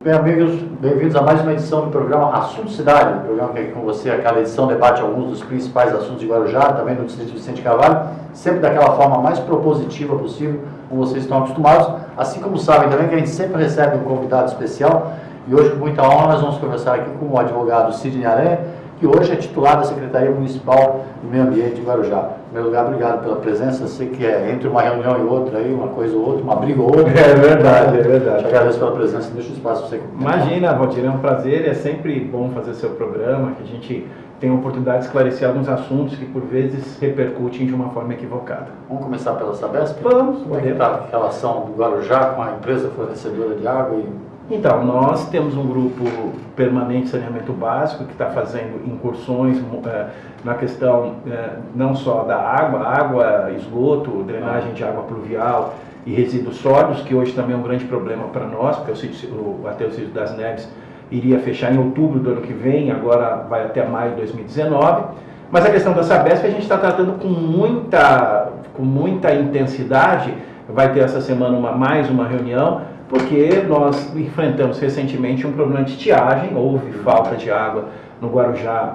bem, amigos, bem-vindos a mais uma edição do programa Assunto Cidade, o programa que aqui com você, a cada edição debate alguns dos principais assuntos de Guarujá, também do Distrito Vicente Carvalho, sempre daquela forma mais propositiva possível, como vocês estão acostumados. Assim como sabem também que a gente sempre recebe um convidado especial, e hoje, com muita honra, nós vamos conversar aqui com o advogado Sidney Aranha, que hoje é titular da Secretaria Municipal do Meio Ambiente de Guarujá. Em primeiro lugar, obrigado pela presença. Sei que é entre uma reunião e outra, aí, uma coisa ou outra, uma briga ou outra. É verdade, é verdade. Te agradeço pela presença, deixa o espaço para você. Imagina, Valdir, é um prazer, é sempre bom fazer seu programa, que a gente tem a oportunidade de esclarecer alguns assuntos que, por vezes, repercutem de uma forma equivocada. Vamos começar pela Sabesp? Vamos. Como é que está a relação do Guarujá com a empresa fornecedora de água e... Então, nós temos um grupo permanente de saneamento básico que está fazendo incursões na questão não só da água, esgoto, drenagem de água pluvial e resíduos sólidos, que hoje também é um grande problema para nós, porque o Aterro Sítio das Neves iria fechar em outubro do ano que vem, agora vai até maio de 2019. Mas a questão da Sabesp a gente está tratando com muita intensidade. Vai ter essa semana mais uma reunião, porque nós enfrentamos recentemente um problema de estiagem, houve falta de água no Guarujá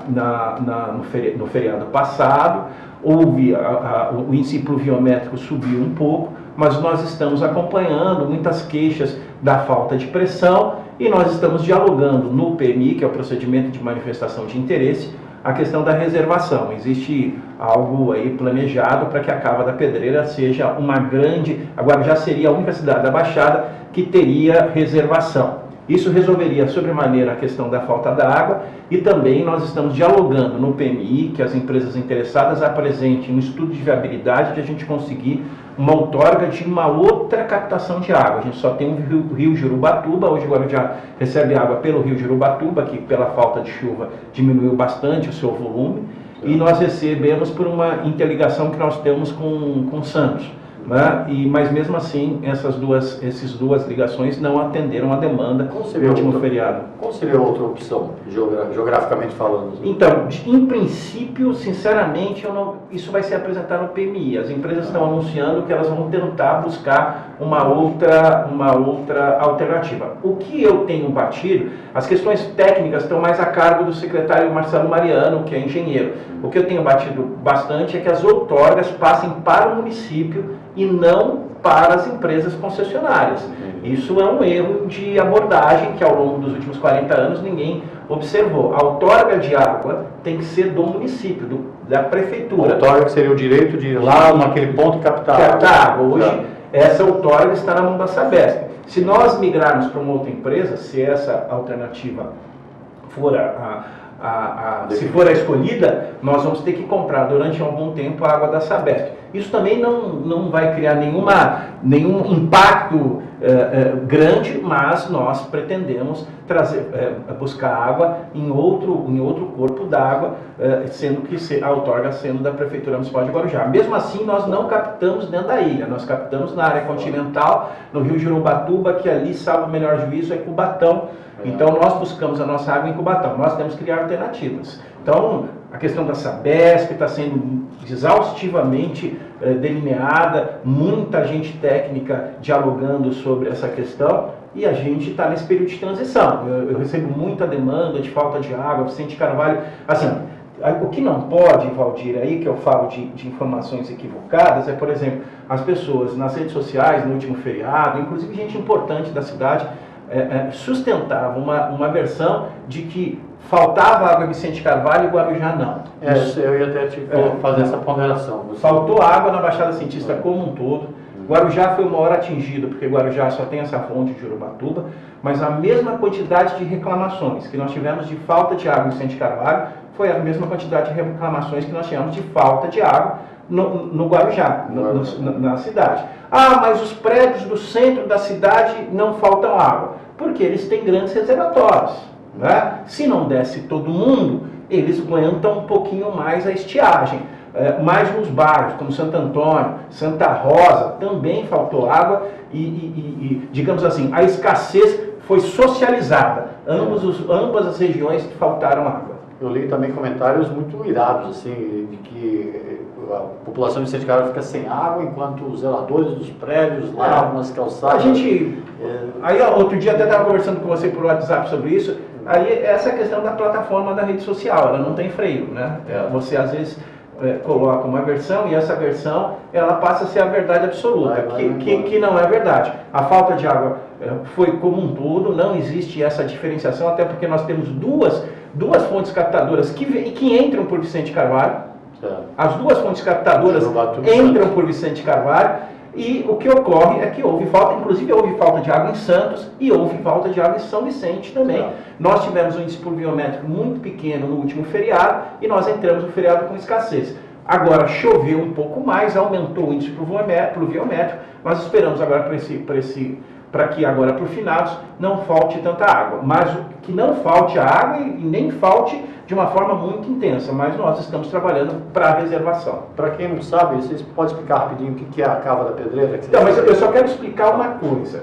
no feriado passado, o índice pluviométrico subiu um pouco, mas nós estamos acompanhando muitas queixas da falta de pressão e nós estamos dialogando no PMI, que é o procedimento de manifestação de interesse, a questão da reservação. Existe algo aí planejado para que a Cava da Pedreira seja uma grande... Agora já seria a única cidade da Baixada que teria reservação. Isso resolveria sobremaneira a questão da falta da água e também nós estamos dialogando no PMI que as empresas interessadas apresentem um estudo de viabilidade de a gente conseguir uma outorga de uma outra captação de água. A gente só tem o rio Jurubatuba, hoje o Guarujá recebe água pelo rio Jurubatuba, que pela falta de chuva diminuiu bastante o seu volume, e nós recebemos por uma interligação que nós temos com Santos. Né? Mas mesmo assim, essas duas ligações não atenderam a demanda no último feriado. Qual seria a outra opção, geograficamente falando? Então, em princípio, sinceramente, isso vai ser apresentado no PMI. As empresas estão anunciando que elas vão tentar buscar uma outra alternativa. O que eu tenho batido, as questões técnicas estão mais a cargo do secretário Marcelo Mariano, que é engenheiro. O que eu tenho batido bastante é que as outorgas passem para o município e não para as empresas concessionárias. Isso é um erro de abordagem que ao longo dos últimos 40 anos ninguém observou. A outorga de água tem que ser do município, da prefeitura. A outorga que seria o direito de ir lá naquele ponto e captar água. Hoje, essa outorga está na mão da Sabesp. Se nós migrarmos para uma outra empresa, se essa alternativa for se for a escolhida, nós vamos ter que comprar durante algum tempo a água da Sabesp. Isso também não vai criar nenhum impacto grande, mas nós pretendemos buscar água em outro corpo d'água, sendo que a outorga sendo da Prefeitura Municipal de Guarujá. Mesmo assim, nós não captamos dentro da ilha, nós captamos na área continental, no rio Jurubatuba, que ali, salvo o melhor juízo, é Cubatão. Então, nós buscamos a nossa água em Cubatão. Nós temos que criar alternativas. Então, a questão da Sabesp está sendo exaustivamente delineada, muita gente técnica dialogando sobre essa questão e a gente está nesse período de transição. Eu recebo muita demanda de falta de água, Vicente Carvalho. Assim, o que não pode, Valdir, aí que eu falo de informações equivocadas, é, por exemplo, as pessoas nas redes sociais, no último feriado, inclusive gente importante da cidade, sustentava uma versão de que faltava água em Vicente Carvalho e Guarujá não. Eu ia até fazer essa ponderação. Faltou água na Baixada Santista como um todo. Guarujá foi o maior atingido, porque Guarujá só tem essa fonte de Jurubatuba, mas a mesma quantidade de reclamações que nós tivemos de falta de água em Vicente Carvalho foi a mesma quantidade de reclamações que nós tivemos de falta de água no Guarujá, na cidade. Ah, mas os prédios do centro da cidade não faltam água, porque eles têm grandes reservatórios. Né? Se não desce todo mundo, eles aguentam um pouquinho mais a estiagem. Mais nos bairros, como Santo Antônio, Santa Rosa, também faltou água e digamos assim, a escassez foi socializada. Ambas as regiões faltaram água. Eu li também comentários muito irados, assim, de que a população de Vicente Carvalho fica sem água, enquanto os zeladores dos prédios lavam as calçadas. A gente... Aí, outro dia, até estava conversando com você por WhatsApp sobre isso. Aí, essa questão da plataforma da rede social, ela não tem freio, né? Você, às vezes, coloca uma versão e essa versão, ela passa a ser a verdade absoluta, que não é verdade. A falta de água foi como um todo, não existe essa diferenciação, até porque nós temos duas fontes captadoras que entram por Vicente Carvalho. As duas fontes captadoras entram por Vicente Carvalho e o que ocorre é que houve falta, inclusive houve falta de água em Santos e houve falta de água em São Vicente também. Nós tivemos um índice pluviométrico muito pequeno no último feriado e nós entramos no feriado com escassez. Agora choveu um pouco mais, aumentou o índice pluviométrico, nós esperamos agora para que agora para o finados não falte tanta água, mas que não falte a água e nem falte de uma forma muito intensa, mas nós estamos trabalhando para a reservação. Para quem não sabe, vocês podem explicar rapidinho o que é a Cava da Pedreira? Então, mas eu só quero explicar uma coisa.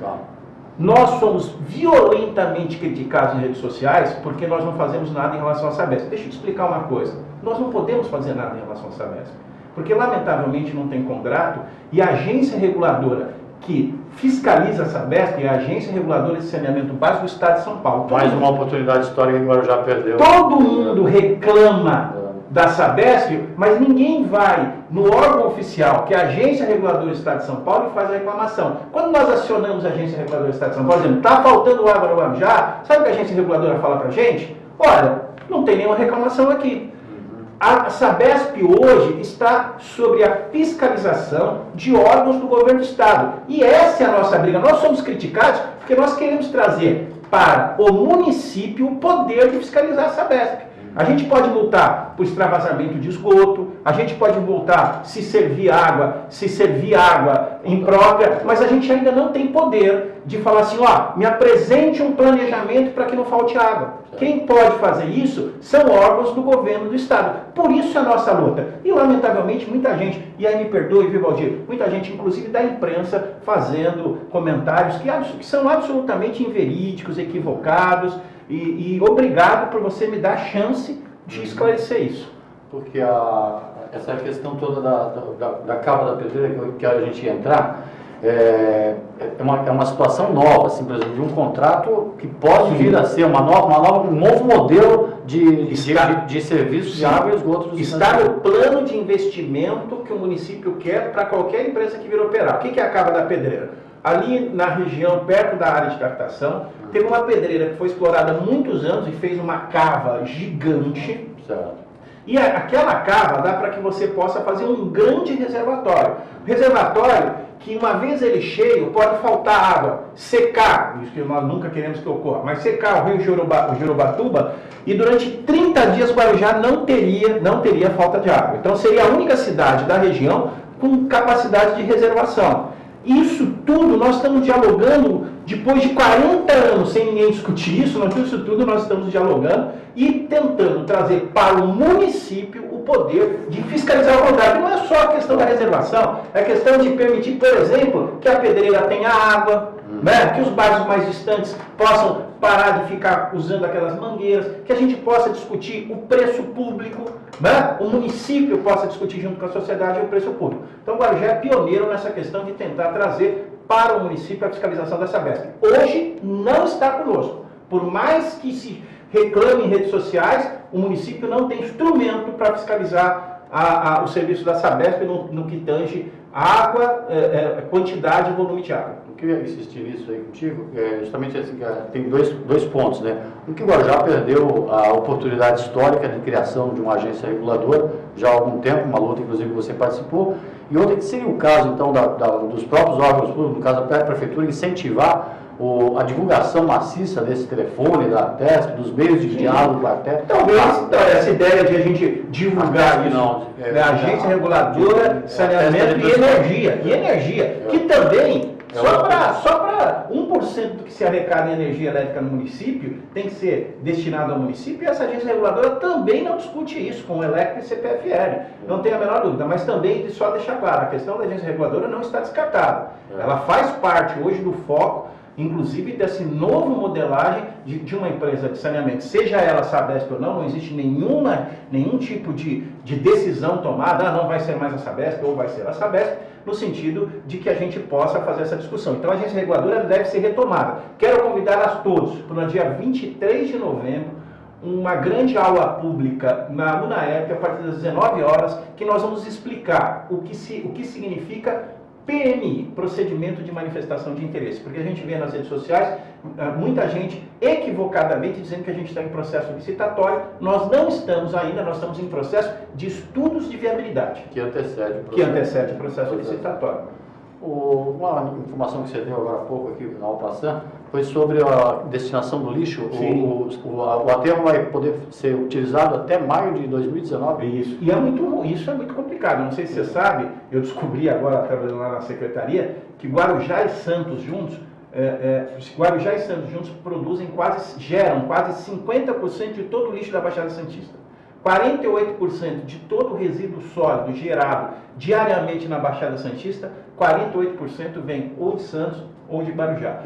Nós somos violentamente criticados em redes sociais porque nós não fazemos nada em relação à Sabesp. Deixa eu te explicar uma coisa. Nós não podemos fazer nada em relação à Sabesp, porque lamentavelmente não tem contrato e a agência reguladora que fiscaliza a Sabesp é a Agência Reguladora de Saneamento Básico do Estado de São Paulo. Mais uma oportunidade histórica que o Guarujá perdeu. Todo mundo reclama da Sabesp, mas ninguém vai no órgão oficial, que é a Agência Reguladora do Estado de São Paulo, e faz a reclamação. Quando nós acionamos a Agência Reguladora do Estado de São Paulo, dizendo, está faltando água no Guarujá, sabe o que a Agência Reguladora fala para a gente? Olha, não tem nenhuma reclamação aqui. A Sabesp hoje está sobre a fiscalização de órgãos do governo do Estado. E essa é a nossa briga. Nós somos criticados porque nós queremos trazer para o município o poder de fiscalizar a Sabesp. A gente pode multar por extravasamento de esgoto, a gente pode multar se servir água imprópria, mas a gente ainda não tem poder de falar assim, ó, me apresente um planejamento para que não falte água. Quem pode fazer isso são órgãos do governo do Estado. Por isso é a nossa luta. E, lamentavelmente, muita gente, e aí me perdoe, viu, Valdir? Muita gente, inclusive da imprensa, fazendo comentários que são absolutamente inverídicos, equivocados, e obrigado por você me dar a chance de esclarecer isso. Porque essa questão toda da Cava da Pedreira que a gente ia entrar, é uma situação nova, assim, por exemplo, de um contrato que pode vir a ser um novo modelo de serviços de água e esgoto. Está no plano de investimento que o município quer para qualquer empresa que vir operar. O que é a Cava da Pedreira? Ali na região, perto da área de captação, teve uma pedreira que foi explorada há muitos anos e fez uma cava gigante. Certo. E aquela cava dá para que você possa fazer um grande reservatório. Reservatório que, uma vez ele cheio, pode faltar água, secar, isso que nós nunca queremos que ocorra, mas secar o rio Jurubatuba e durante 30 dias o Guarujá não teria falta de água. Então seria a única cidade da região com capacidade de reservação. Isso tudo nós estamos dialogando depois de 40 anos sem ninguém discutir isso, tudo nós estamos dialogando e tentando trazer para o município o poder de fiscalizar o contrato. Não é só a questão da reservação, é a questão de permitir, por exemplo, que a pedreira tenha água, né? Que os bairros mais distantes possam parar de ficar usando aquelas mangueiras, que a gente possa discutir o preço público, né? O município possa discutir junto com a sociedade o preço público. Então o Guarujá é pioneiro nessa questão de tentar trazer para o município a fiscalização da Sabesp. Hoje não está conosco. Por mais que se reclame em redes sociais, o município não tem instrumento para fiscalizar o serviço da Sabesp no que tange água, quantidade e volume de água. Eu queria insistir nisso aí contigo, justamente assim, tem dois pontos, né? Um, que o Guarujá perdeu a oportunidade histórica de criação de uma agência reguladora já há algum tempo, uma luta inclusive que você participou, e outra que seria o caso então dos próprios órgãos públicos, no caso da prefeitura, incentivar a divulgação maciça desse telefone, da TESP, dos meios de diálogo com a TESP. Talvez essa ideia de a gente divulgar a Agência Reguladora, Saneamento e Energia, que também, só para 1% do que se arrecada em energia elétrica no município, tem que ser destinado ao município, e essa agência reguladora também não discute isso com o Electro e CPFL, não tem a menor dúvida, mas também, só deixar claro, a questão da agência reguladora não está descartada, ela faz parte hoje do foco inclusive desse novo modelagem de uma empresa de saneamento, seja ela Sabesp ou não existe nenhum tipo de decisão tomada, não vai ser mais a Sabesp ou vai ser a Sabesp, no sentido de que a gente possa fazer essa discussão. Então a agência reguladora deve ser retomada. Quero convidar a todos para no dia 23 de novembro, uma grande aula pública na UNAEP, a partir das 19 horas, que nós vamos explicar o que significa PMI, Procedimento de Manifestação de Interesse. Porque a gente vê nas redes sociais muita gente equivocadamente dizendo que a gente está em processo licitatório. Nós não estamos ainda, nós estamos em processo de estudos de viabilidade. Que antecede o processo licitatório. Uma informação que você deu agora há pouco aqui na passando foi sobre a destinação do lixo. O aterro vai poder ser utilizado até maio de 2019. Isso. E isso é muito complicado. Não sei se você sabe, eu descobri agora, trabalhando lá na secretaria, que Guarujá e Santos juntos, geram quase 50% de todo o lixo da Baixada Santista. 48% de todo o resíduo sólido gerado diariamente na Baixada Santista, 48% vem ou de Santos ou de Guarujá.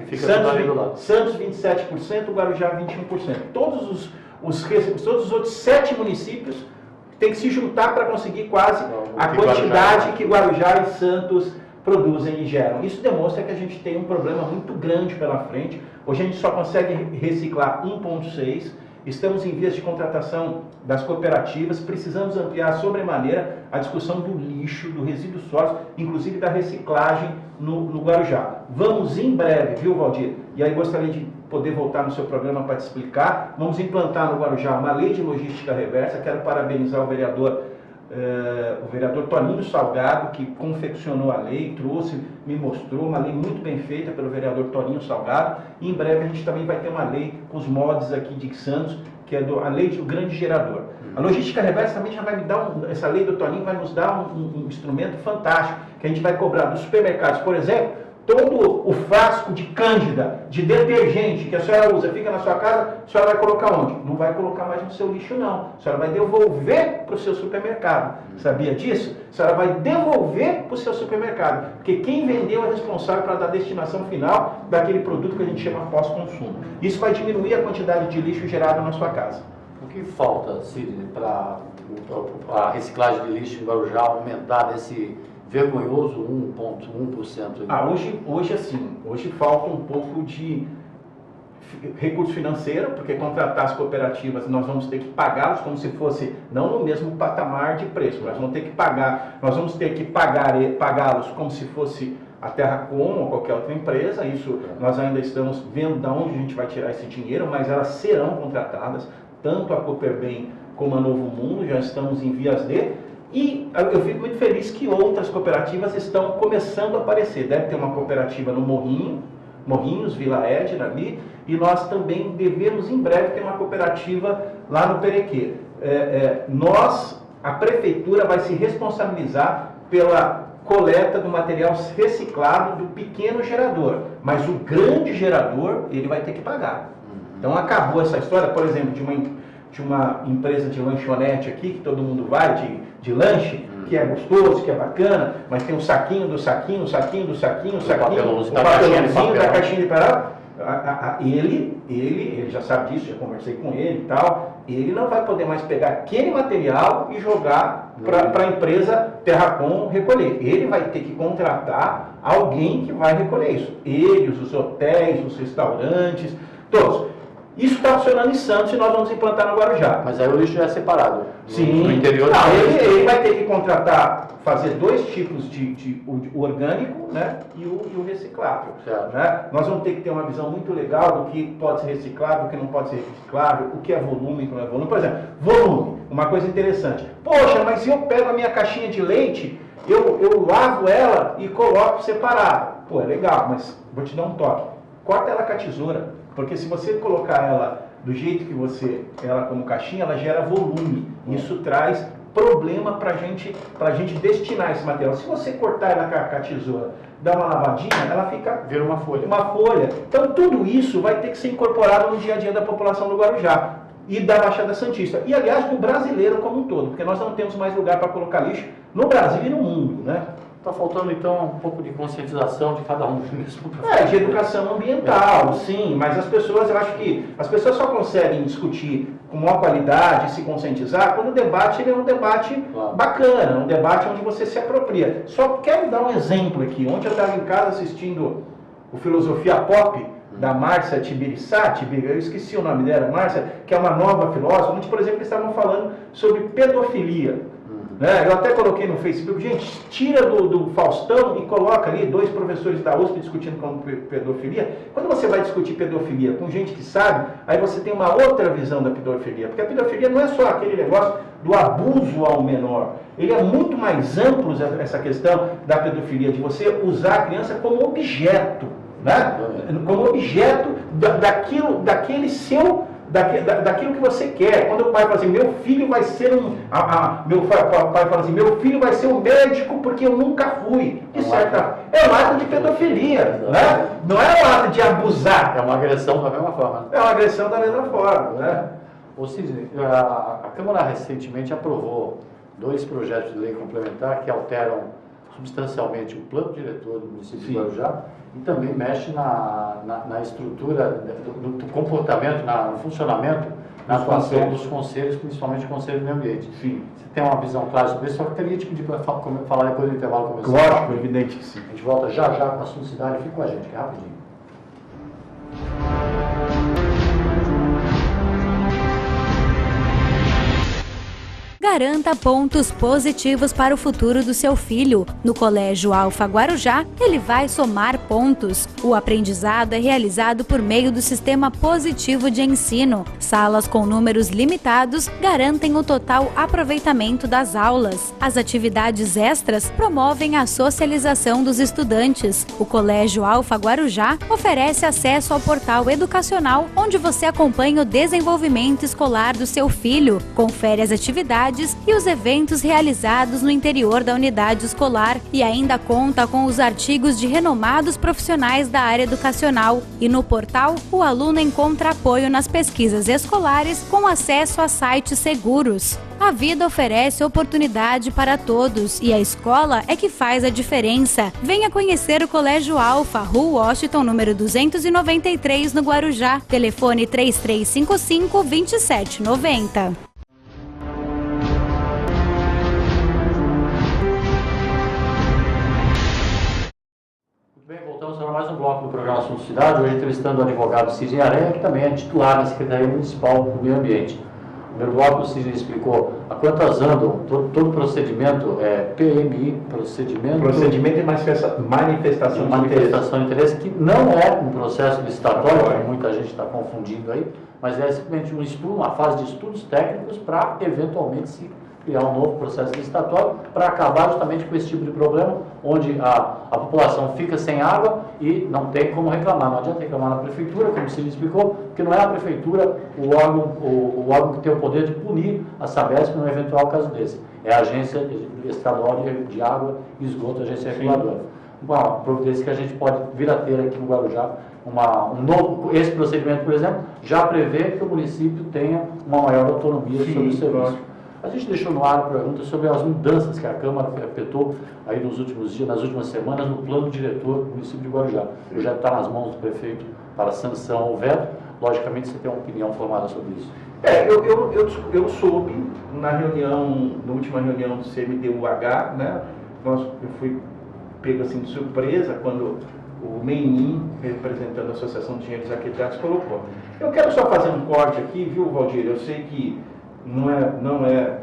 Santos 27%, Guarujá 21%. Todos os outros 7 municípios têm que se juntar para conseguir quase a quantidade que Guarujá e Santos produzem e geram. Isso demonstra que a gente tem um problema muito grande pela frente. Hoje a gente só consegue reciclar 1,6%. Estamos em vias de contratação das cooperativas, precisamos ampliar sobremaneira a discussão do lixo, do resíduo sólido, inclusive da reciclagem no Guarujá. Vamos em breve, viu, Valdir? E aí gostaria de poder voltar no seu programa para te explicar. Vamos implantar no Guarujá uma lei de logística reversa. Quero parabenizar o vereador Toninho Salgado, que confeccionou a lei, me mostrou uma lei muito bem feita pelo vereador Toninho Salgado. E em breve a gente também vai ter uma lei com os mods aqui de Santos, que é a lei do grande gerador. A logística reversa também já vai me dar, essa lei do Toninho vai nos dar um instrumento fantástico, que a gente vai cobrar dos supermercados, por exemplo, todo o frasco de cândida, de detergente que a senhora usa, fica na sua casa, a senhora vai colocar onde? Não vai colocar mais no seu lixo, não. A senhora vai devolver para o seu supermercado. Sabia disso? A senhora vai devolver para o seu supermercado. Porque quem vendeu é responsável para dar a destinação final daquele produto que a gente chama pós-consumo. Isso vai diminuir a quantidade de lixo gerado na sua casa. O que falta, Sidney, para a reciclagem de lixo em Guarujá aumentar desse vergonhoso 1,1%? Hoje falta um pouco de recurso financeiro, porque contratar as cooperativas nós vamos ter que pagá-los como se fosse não no mesmo patamar de preço, nós vamos ter que pagá-los como se fosse a Terracom ou qualquer outra empresa. Isso nós ainda estamos vendo de onde a gente vai tirar esse dinheiro, mas elas serão contratadas, tanto a Cooperbem como a Novo Mundo, já estamos em vias de. E eu fico muito feliz que outras cooperativas estão começando a aparecer. Deve ter uma cooperativa no Morrinhos, Vila Edna ali, e nós também devemos em breve ter uma cooperativa lá no Perequê. A prefeitura vai se responsabilizar pela coleta do material reciclado do pequeno gerador, mas o grande gerador ele vai ter que pagar. Então acabou essa história, por exemplo, de uma empresa de lanchonete aqui, que todo mundo vai, de lanche, que é gostoso, que é bacana, mas tem o saquinho do saquinho, o papelãozinho da caixinha de papel. Ele já sabe disso, já conversei com ele e tal, ele não vai poder mais pegar aquele material e jogar para a empresa Terracom recolher. Ele vai ter que contratar alguém que vai recolher isso. Eles, os hotéis, os restaurantes, todos. Isso está funcionando em Santos e nós vamos implantar no Guarujá. Mas aí o lixo já é separado. Sim. No interior. Ele vai ter que fazer 2 tipos o orgânico, né, e o reciclável. Né? Nós vamos ter que ter uma visão muito legal do que pode ser reciclável, do que não pode ser reciclável, o que é volume e o que não é volume. Por exemplo, volume, uma coisa interessante. Poxa, mas se eu pego a minha caixinha de leite, eu lavo ela e coloco separado. Pô, é legal, mas vou te dar um toque. Corta ela com a tesoura. Porque se você colocar ela do jeito que ela como caixinha, ela gera volume. Isso traz problema para a gente destinar esse material. Se você cortar ela com a tesoura, dar uma lavadinha, ela vira uma folha. Então tudo isso vai ter que ser incorporado no dia a dia da população do Guarujá e da Baixada Santista. E aliás, do brasileiro como um todo, porque nós não temos mais lugar para colocar lixo no Brasil e no mundo, né? Está faltando, então, um pouco de conscientização de cada um mesmo. De educação ambiental, sim, mas as pessoas, eu acho que as pessoas só conseguem discutir com maior qualidade, se conscientizar, quando o debate ele é um debate bacana, um debate onde você se apropria. Só quero dar um exemplo aqui. Ontem eu estava em casa assistindo o Filosofia Pop, da Márcia Tibiriçá, eu esqueci o nome dela, Márcia, que é uma nova filósofa, onde, por exemplo, eles estavam falando sobre pedofilia. Eu até coloquei no Facebook, gente, tira do Faustão e coloca ali 2 professores da USP discutindo com pedofilia. Quando você vai discutir pedofilia com gente que sabe, aí você tem uma outra visão da pedofilia, porque a pedofilia não é só aquele negócio do abuso ao menor, ele é muito mais amplo, essa questão da pedofilia, de você usar a criança como objeto, como objeto daquele seu... daquilo que você quer. Quando o pai fala assim, meu filho vai ser meu pai fala assim, meu filho vai ser um médico porque eu nunca fui. Isso é um ato de pedofilia, não é um ato de abusar. É uma agressão da mesma forma. É uma agressão da mesma forma, Ou seja, a Câmara recentemente aprovou 2 projetos de lei complementar que alteram substancialmente o plano diretor do município de Guarujá e também mexe na estrutura do comportamento, no funcionamento, na atuação dos conselhos, principalmente o Conselho do Meio Ambiente. Sim. Você tem uma visão clara sobre isso? Só que queria te pedir para falar depois do intervalo comercial. Lógico, evidente que sim. A gente volta já com a assunto cidade. Fica com a gente, que é rapidinho. Garanta pontos positivos para o futuro do seu filho. No Colégio Alfa Guarujá, ele vai somar pontos. O aprendizado é realizado por meio do sistema positivo de ensino. Salas com números limitados garantem o total aproveitamento das aulas. As atividades extras promovem a socialização dos estudantes. O Colégio Alfa Guarujá oferece acesso ao portal educacional, onde você acompanha o desenvolvimento escolar do seu filho, confere as atividades e os eventos realizados no interior da unidade escolar e ainda conta com os artigos de renomados profissionais da área educacional. E no portal, o aluno encontra apoio nas pesquisas escolares com acesso a sites seguros. A vida oferece oportunidade para todos e a escola é que faz a diferença. Venha conhecer o Colégio Alfa, Rua Washington, número 293, no Guarujá. Telefone 3355-2790. Voltamos para mais um bloco do programa Assunto Cidade, hoje entrevistando o advogado Sidney Aranha, que também é titular da Secretaria Municipal do Meio Ambiente. No primeiro bloco, o Sidney explicou a quantas andam todo o procedimento, PMI, procedimento de manifestação de interesse, que não é um processo licitatório, como muita gente está confundindo aí, mas é simplesmente um estudo, uma fase de estudos técnicos para eventualmente se criar um novo processo licitatório para acabar justamente com esse tipo de problema, onde a população fica sem água e não tem como reclamar. Não adianta reclamar na prefeitura, como o Cid explicou, porque não é a prefeitura o órgão que tem o poder de punir a Sabesp num eventual caso desse. É a Agência Estadual de Água e Esgoto, a agência reguladora. Uma providência que a gente pode vir a ter aqui no Guarujá, esse procedimento, por exemplo, já prevê que o município tenha uma maior autonomia sobre o serviço. A gente deixou no ar a pergunta sobre as mudanças que a Câmara efetuou aí nos últimos dias, nas últimas semanas, no plano diretor do município de Guarujá. O projeto está nas mãos do prefeito para sanção ou veto. Logicamente, você tem uma opinião formada sobre isso. Eu soube na última reunião do CMDUH, eu fui pego assim de surpresa quando o Menin, representando a Associação de Engenheiros Arquitetos, colocou. Eu quero só fazer um corte aqui, viu, Valdir? Eu sei que não é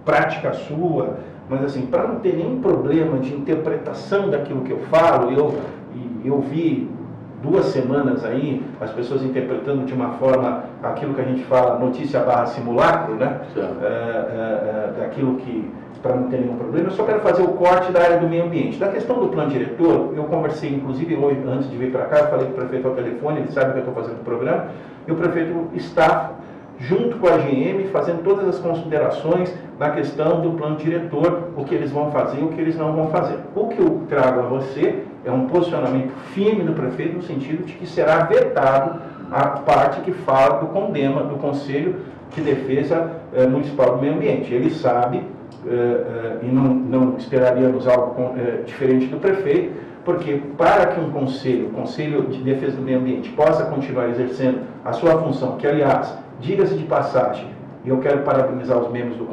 prática sua, mas assim, para não ter nenhum problema de interpretação daquilo que eu falo, eu vi 2 semanas aí, as pessoas interpretando de uma forma aquilo que a gente fala notícia / simulacro, daquilo que, para não ter nenhum problema. Eu só quero fazer o corte da área do meio ambiente. Da questão do plano diretor, eu conversei, inclusive hoje, antes de vir para cá, eu falei com o prefeito ao telefone, ele sabe que eu estou fazendo o programa, e o prefeito está junto com a AGM, fazendo todas as considerações na questão do plano diretor, o que eles vão fazer e o que eles não vão fazer. O que eu trago a você é um posicionamento firme do prefeito, no sentido de que será vetado a parte que fala do CONDEMA, do Conselho de Defesa Municipal do Meio Ambiente. Ele sabe e não esperaríamos algo diferente do prefeito, porque para que o Conselho de Defesa do Meio Ambiente, possa continuar exercendo a sua função, que, aliás, diga-se de passagem, e eu quero parabenizar os membros do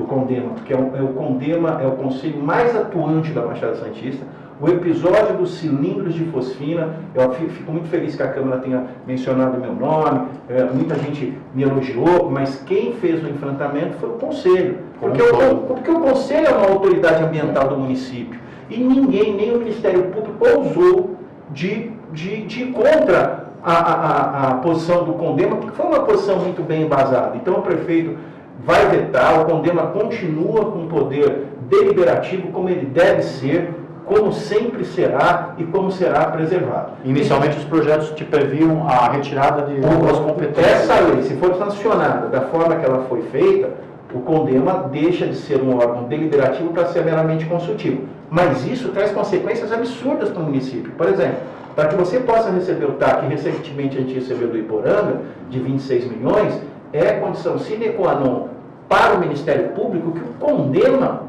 CONDEMA, porque o CONDEMA é o conselho mais atuante da Baixada Santista. O episódio dos cilindros de fosfina, eu fico muito feliz que a Câmara tenha mencionado o meu nome, muita gente me elogiou, mas quem fez o enfrentamento foi o Conselho, porque o Conselho é uma autoridade ambiental do município, e ninguém, nem o Ministério Público, ousou de ir contra a posição do CONDEMA, porque foi uma posição muito bem embasada. Então o prefeito vai vetar, o CONDEMA continua com poder deliberativo, como ele deve ser, como sempre será e como será preservado. Inicialmente os projetos te previam a retirada de algumas competências. Essa lei, se for sancionada da forma que ela foi feita, o CONDEMA deixa de ser um órgão deliberativo para ser meramente consultivo. Mas isso traz consequências absurdas para o município. Por exemplo, para que você possa receber o TAC, recentemente a gente recebeu do Iporanga, de 26 milhões, é condição sine qua non para o Ministério Público que o CONDEMA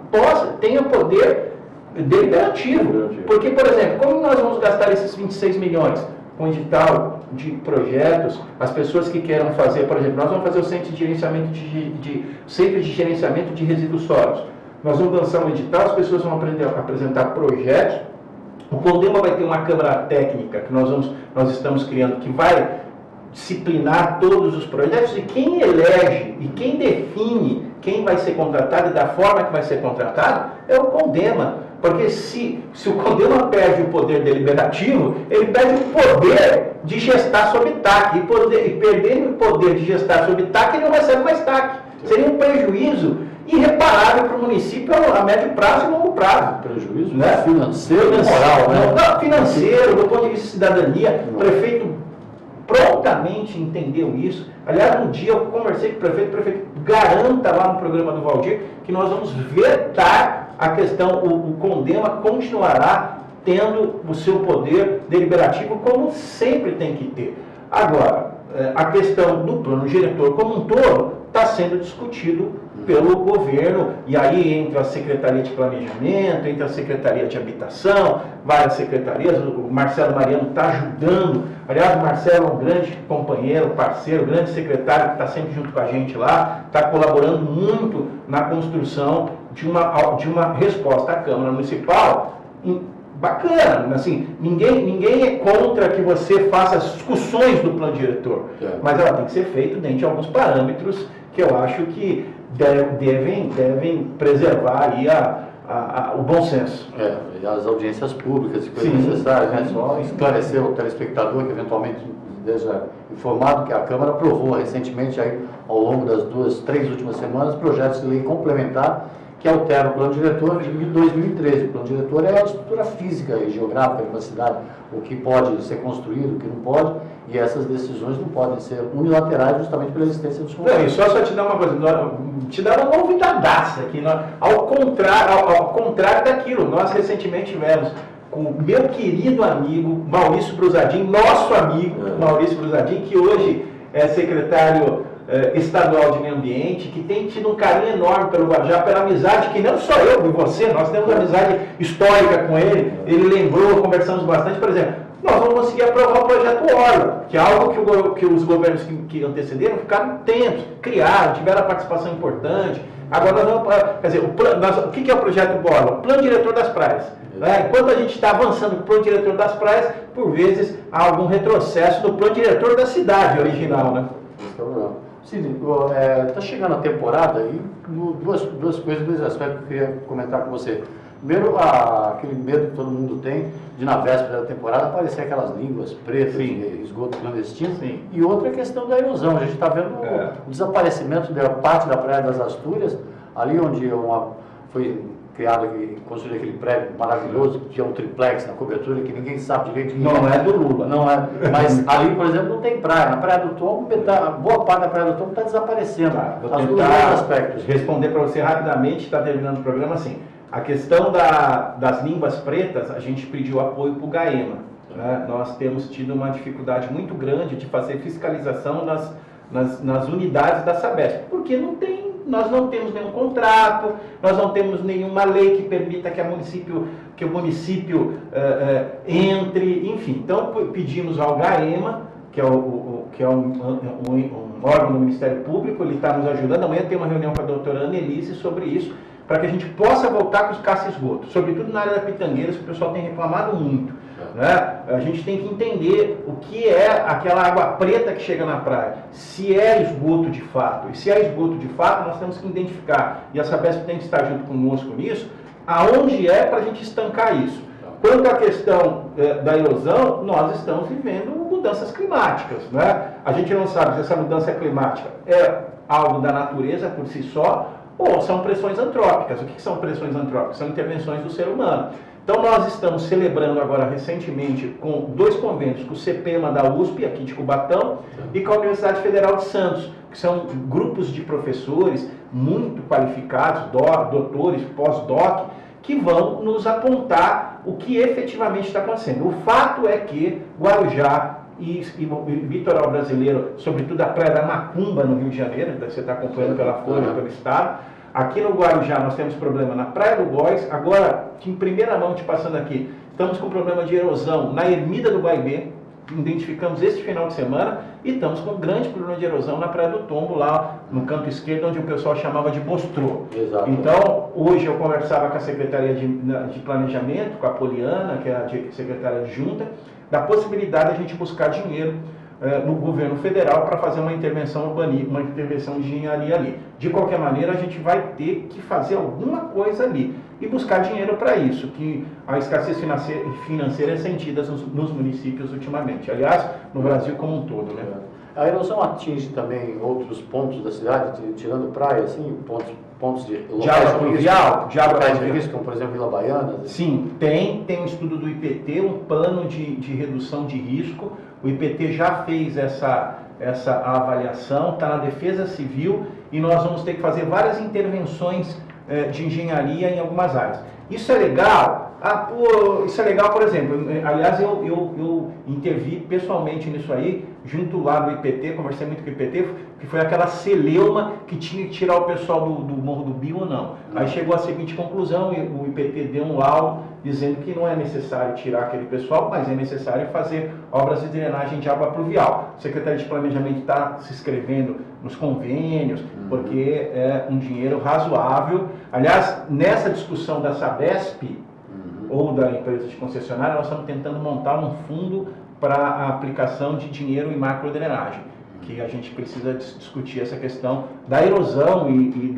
tenha poder deliberativo. Porque, por exemplo, como nós vamos gastar esses 26 milhões com edital de projetos, as pessoas que queiram fazer, por exemplo, nós vamos fazer o Centro de Gerenciamento de Resíduos Sólidos. Nós vamos lançar um edital, as pessoas vão aprender a apresentar projetos. O CONDEMA vai ter uma câmara técnica que nós estamos criando, que vai disciplinar todos os projetos, e quem elege e quem define quem vai ser contratado e da forma que vai ser contratado é o CONDEMA. Porque se o CONDEMA perde o poder deliberativo, ele perde o poder de gestar sobre TAC. E perdendo o poder de gestar sobre TAC, ele não recebe mais TAC. Seria um prejuízo irreparável para o município a médio prazo e longo prazo. Prejuízo, né? Financeiro e moral, né? Não, financeiro, do ponto de vista de cidadania. O prefeito prontamente entendeu isso. Aliás, um dia eu conversei com o prefeito garanta lá no programa do Valdir que nós vamos vetar a questão, o CONDEMA continuará tendo o seu poder deliberativo como sempre tem que ter. Agora, a questão do plano diretor como um todo está sendo discutido pelo governo, e aí entra a Secretaria de Planejamento, entra a Secretaria de Habitação, várias secretarias, o Marcelo Mariano está ajudando. Aliás, o Marcelo é um grande companheiro, parceiro, grande secretário que está sempre junto com a gente lá, está colaborando muito na construção de uma resposta à Câmara Municipal bacana. Assim, ninguém é contra que você faça as discussões do plano diretor, mas ela tem que ser feita dentro de alguns parâmetros que eu acho que devem preservar aí o bom senso. E as audiências públicas, se for necessário, né? Só esclarecer o telespectador que eventualmente esteja informado que a Câmara aprovou recentemente, aí, ao longo das 3 últimas semanas, projetos de lei complementar que altera o plano diretor de 2013. O plano diretor é a estrutura física e geográfica de uma cidade, o que pode ser construído, o que não pode, e essas decisões não podem ser unilaterais justamente pela existência dos conflitos. Só te dar uma coisa, te dar uma novidadaça aqui, ao contrário daquilo, nós recentemente tivemos com o meu querido amigo Maurício Brusadin, nosso amigo Maurício Brusadin, que hoje é secretário estadual de meio ambiente, que tem tido um carinho enorme pelo Guarujá, pela amizade que não só eu e você, nós temos uma amizade histórica com ele. Ele lembrou, conversamos bastante, por exemplo, nós vamos conseguir aprovar o projeto Orla, que é algo que os governos que antecederam ficaram tensos, criaram, tiveram a participação importante. Agora nós vamos, quer dizer, o que é o projeto Orla? O Plano Diretor das Praias. Enquanto a gente está avançando no Plano Diretor das Praias, por vezes há algum retrocesso no Plano Diretor da cidade original, né? Sidney, está chegando a temporada e duas coisas, dois aspectos que eu queria comentar com você. Primeiro, aquele medo que todo mundo tem de, na véspera da temporada, aparecer aquelas línguas pretas de esgoto clandestino. Sim. E outra é a questão da erosão. A gente está vendo o desaparecimento da parte da Praia das Astúrias, ali onde foi criado, construído aquele prédio maravilhoso, que é um triplex na cobertura, que ninguém sabe direito. Não é do Lula. Não é. Mas ali, por exemplo, não tem praia. Na Praia do Tombo, boa parte da Praia do Tombo está desaparecendo. Vou tentar aspectos. Responder para você rapidamente, está terminando o programa assim. A questão das línguas pretas, a gente pediu apoio para o GAEMA. Né? Nós temos tido uma dificuldade muito grande de fazer fiscalização nas unidades da Sabesp, porque não tem nós não temos nenhum contrato, nós não temos nenhuma lei que permita que o município entre, enfim. Então, pedimos ao GAEMA, que é um órgão do Ministério Público, ele está nos ajudando. Amanhã tem uma reunião com a doutora Annelise sobre isso, para que a gente possa voltar com os caça-esgoto, sobretudo na área da Pitangueiras, que o pessoal tem reclamado muito. Né? A gente tem que entender o que é aquela água preta que chega na praia, se é esgoto de fato. E se é esgoto de fato, nós temos que identificar, e a Sabesp tem que estar junto conosco nisso, aonde é para a gente estancar isso. Quanto à questão da erosão, nós estamos vivendo mudanças climáticas. Né? A gente não sabe se essa mudança climática é algo da natureza por si só, ou são pressões antrópicas. O que são pressões antrópicas? São intervenções do ser humano. Então nós estamos celebrando agora recentemente com 2 convênios, com o CPEMA da USP, aqui de Cubatão, e com a Universidade Federal de Santos, que são grupos de professores muito qualificados, doutores, pós-doc, que vão nos apontar o que efetivamente está acontecendo. O fato é que Guarujá e o litoral brasileiro, sobretudo a Praia da Macumba, no Rio de Janeiro, que você está acompanhando pela Folha, pelo Estado. Aqui no Guarujá nós temos problema na Praia do Góis. Agora, em primeira mão te passando aqui, estamos com problema de erosão na Ermida do Guaibê. Identificamos este final de semana e estamos com um grande problema de erosão na Praia do Tombo, lá no canto esquerdo, onde o pessoal chamava de Bostrô. Exato. Então, hoje eu conversava com a Secretaria de Planejamento, com a Poliana, que é a secretária adjunta, da possibilidade de a gente buscar dinheiro no governo federal para fazer uma intervenção urbanística, uma intervenção de engenharia ali. De qualquer maneira, a gente vai ter que fazer alguma coisa ali e buscar dinheiro para isso, que a escassez financeira é sentida nos municípios ultimamente. Aliás, no Brasil como um todo, né? A erosão atinge também outros pontos da cidade, tirando praia, assim, pontos de água pluvial, de água de risco, como por exemplo Vila Baiana? Sim, tem um estudo do IPT, um plano de redução de risco. O IPT já fez essa avaliação, está na Defesa Civil e nós vamos ter que fazer várias intervenções de engenharia em algumas áreas. Isso é legal? Isso é legal, por exemplo, aliás, eu intervi pessoalmente nisso aí, junto lá do IPT, conversei muito com o IPT, que foi aquela celeuma que tinha que tirar o pessoal do Morro do Bio ou não. Aí chegou a seguinte conclusão, o IPT deu um laudo dizendo que não é necessário tirar aquele pessoal, mas é necessário fazer obras de drenagem de água pluvial. O secretário de Planejamento está se inscrevendo nos convênios, porque é um dinheiro razoável. Aliás, nessa discussão da Sabesp, ou da empresa de concessionária, nós estamos tentando montar um fundo para a aplicação de dinheiro em macrodrenagem, que a gente precisa discutir essa questão da erosão e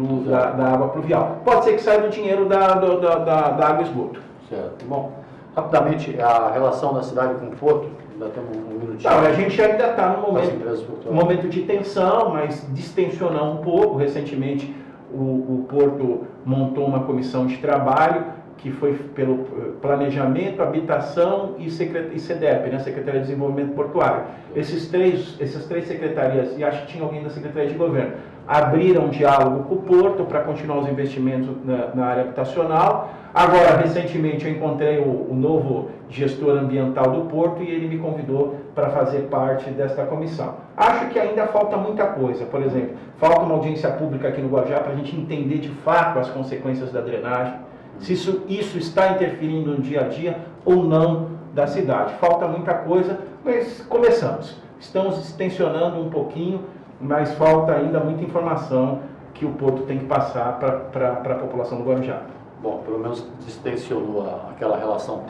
da água pluvial. Pode ser que saia do dinheiro da água e esgoto. Certo. Bom, rapidamente, a relação da cidade com o porto, ainda temos um minutinho. Não, a gente ainda está no momento de tensão, mas distensionou um pouco. Recentemente, o porto montou uma comissão de trabalho que foi pelo Planejamento, Habitação e SEDEP, né, Secretaria de Desenvolvimento Portuário. Essas três secretarias, e acho que tinha alguém da Secretaria de Governo, abriram um diálogo com o Porto para continuar os investimentos na área habitacional. Agora, recentemente, eu encontrei o novo gestor ambiental do Porto e ele me convidou para fazer parte desta comissão. Acho que ainda falta muita coisa. Por exemplo, falta uma audiência pública aqui no Guarujá para a gente entender de fato as consequências da drenagem, se isso está interferindo no dia a dia ou não da cidade. Falta muita coisa, mas começamos. Estamos extensionando um pouquinho, mas falta ainda muita informação que o Porto tem que passar para a população do Guarujá. Bom, pelo menos distensionou aquela relação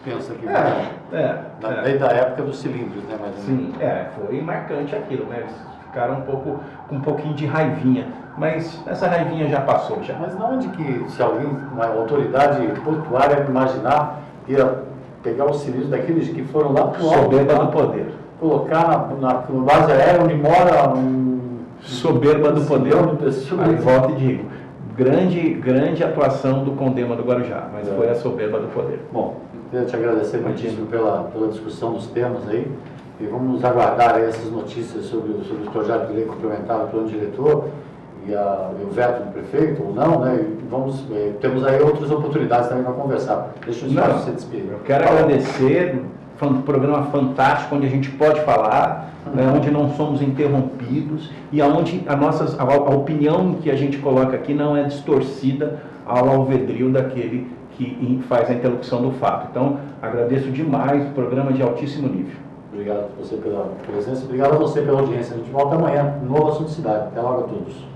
tensa que desde a época dos cilindros, né? Mas, sim, foi marcante aquilo, né? Eles ficaram com um pouquinho de raivinha, mas essa raivinha já passou já. Mas não onde que, se alguém, uma autoridade portuária imaginar, ia pegar os cilindros daqueles que foram lá para o alto, soberba do poder, colocar na base aérea onde mora soberba do poder, aí volta e digo, grande atuação do Condema do Guarujá, mas foi a soberba do poder. Bom, queria te agradecer muitíssimo pela discussão dos temas aí, e vamos aguardar aí essas notícias sobre os projetos de lei complementados pelo diretor e o veto do prefeito ou não, né? E temos aí outras oportunidades também para conversar. Deixa o espaço se despedir. Eu quero agradecer programa fantástico, onde a gente pode falar, né, onde não somos interrompidos e onde a opinião que a gente coloca aqui não é distorcida ao alvedrio daquele que faz a interlocução do fato. Então, agradeço demais, programa de altíssimo nível. Obrigado a você pela presença, obrigado a você pela audiência. A gente volta amanhã, novo assunto de cidade. Até logo a todos.